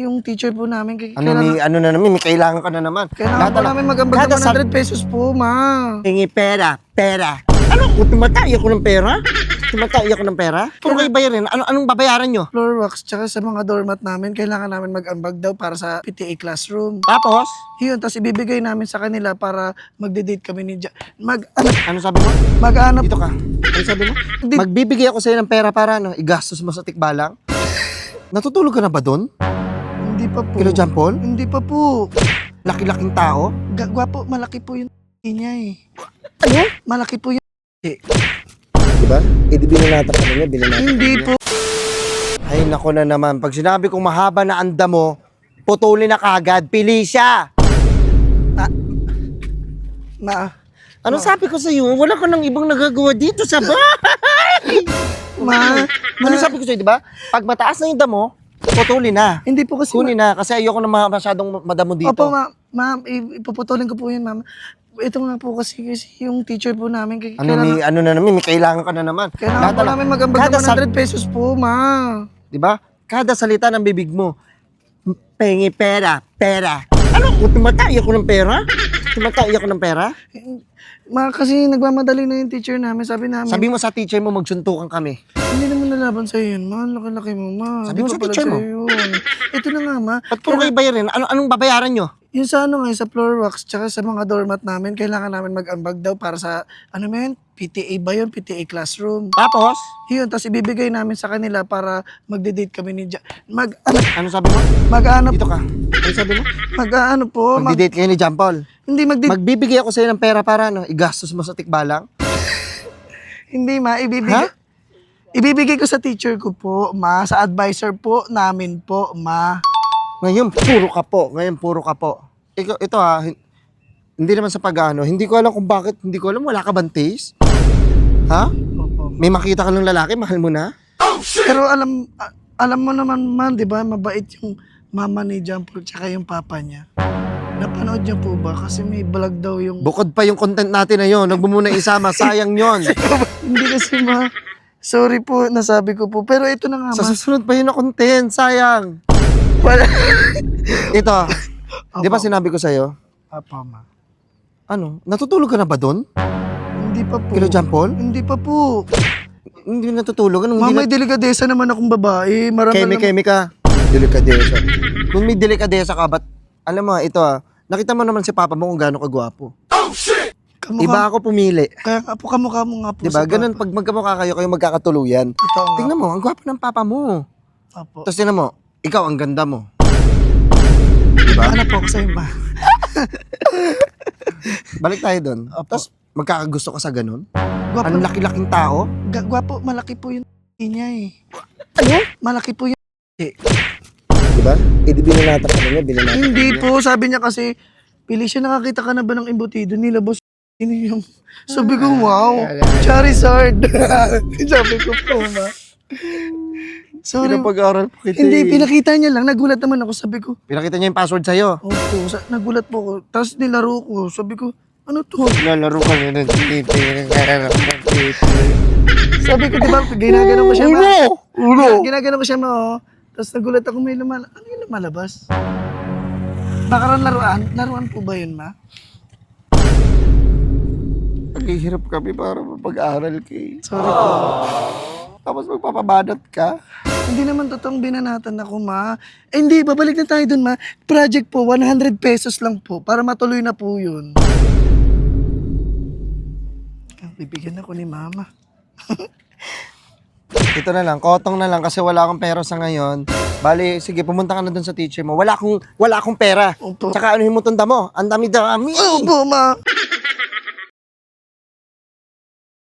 Yung teacher po namin, Ano na naman, may kailangan ka na naman. kailangan po namin mag-ambag ng 100 pesos po, ma. Hingi pera. Ano? Kung tumatay ako ng pera? Puro kayo bayarin. Anong babayaran nyo? Floor wax, tsaka sa mga doormat namin, kailangan namin mag-ambag daw para sa PTA classroom. Tapos, Yun, tapos ibibigay namin sa kanila para magde-date kami ni ano sabi mo? Mag-anak. Dito ka. Ano sabi mo? Magbibigay ako sa'yo ng pera para igastos mo sa tikbalang? Natutulog ka na ba doon? Hindi pa po. Kilo John Paul? Hindi pa po. Laki-laking tao? Gwapo, malaki po yung niya eh. Ano? Malaki po yung Diba? Di binanata ka niya, binanata. Hindi po. Ay, nako na naman. Pag sinabi kong mahaba na anda mo, putulin na kagad. Pili siya! Ano sabi ko sa'yo? Wala ka nang ibang nagagawa dito sa bahay! Ano sabi ko sa'yo, di ba? Pag mataas na yung damo, putulin na. Hindi po kasi. Kunin na, kasi ayoko na masyadong madamo dito. Opo, ma'am, ipuputulin ko po yun, ma'am. Ito nga po kasi yung teacher po namin. Ano na naman, may kailangan ka na naman. Kailangan po namin mag-ambag ng 100 pesos po, ma. Di ba? Kada salita ng bibig mo, pengi pera. Ano? Kung tumatay ako ng pera? Ma, kasi nagmamadali na yung teacher namin. Sabi mo sa teacher mo, magsuntukan kami. Hindi naman nalaban sa'yo yun, ma. Laki-laki mo, ma. Sabi mo sa teacher mo. Ito na nga, ma. Ba't puro kayo bayarin? Anong babayaran nyo? Yung sa sa floor wax, tsaka sa mga doormat namin, kailangan namin mag-ambag daw para sa, PTA ba yun? PTA classroom. Tapos, Yun, tapos ibibigay namin sa kanila para magde-date kami ni ano sabi mo? Mag-ano Dito ka. Ano sabi mo? Mag-ano po? Magdi-date kayo ni John Paul. Hindi Magbibigay ako sa'yo ng pera para igastos mo sa tikbalang. Hindi, ma. Ibibigay ko sa teacher ko po, ma. Sa advisor po namin po, ma. Ngayon, puro ka po. Ito hindi naman sa pag-ano, hindi ko alam kung bakit, wala ka bang taste? Ha? Opo. May makita ka ng lalaki, mahal mo na? Pero alam mo naman, man, di ba, mabait yung mama ni John Paul tsaka yung papa niya. Napanood niyo po ba? Kasi may vlog daw yung... Bukod pa yung content natin na yun, huwag mo muna isama, sayang yon. Hindi kasi, ma. Sorry po, nasabi ko po. Pero ito na nga, Sa ma. susunod pa yun na content, sayang. Wala. Ito, di ba sinabi ko sa'yo, Papa, ma. Natutulog ka na ba doon? Hindi pa po. Kilo John Paul? Hindi pa po. Hindi natutulog. Ma, may delikadesa naman akong babae. Kemi ka. Delikadesa. Kung may delikadesa ka, ba't, alam mo, ito nakita mo naman si papa mo kung gaano kagwapo. Iba ako pumili. Kaya nga po, kamukha mo nga po. Diba? Ganun, pag magkamukha kayo magkakatuluyan. Totoo nga. Tingnan mo, ang gwapo ng papa mo. Opo. Tapos tingnan mo, ikaw ang ganda mo. Diba? Ano po ako sa'yo, ma? Balik tayo doon. Opo. Tapos magkakagusto ka sa ganun? Gwapo, Ang laki-laking tao? gwapo, malaki po yung niya eh. Ano? Malaki po yung Diba? Di binanata ka niya, binanata. Hindi po, sabi niya kasi, Felicia, nakakita ka na ba ng embutido nila, boss? Yung... Sabi ko, wow, Charizard. Sabi ko po, ma. Sorry. Pinapag-aral po kita. Hindi, pinakita niya lang. Nagulat naman ako. Sabi ko, Pinakita niya yung password sa'yo. opo, nagulat po ako. Tapos nilaro ko. Sabi ko, ano to? Lalaro ka na ng titi. Sabi ko, di ba, ginagano ko siya, ma. Uno! Ginagano ko siya, ma, oh. Tapos nagulat ako, may ano yung lumalabas? Baka laruan po ba yun, ma? Naghihirap kami para mapag-aral kay. Sorry po. Tapos magpapabanat ka. Hindi naman totoong binanatan ako, ma. Hindi, babalik na tayo dun, ma. Project po, 100 pesos lang po, para matuloy na po yun. Bibigyan ako ni mama. Ito na lang, kotong na lang kasi wala akong pera sa ngayon. Bali, sige, pumunta ka na dun sa teacher mo. Wala akong pera. Opo. Tsaka anuhin mo tong damo. Ang dami-dami. Opo, ma.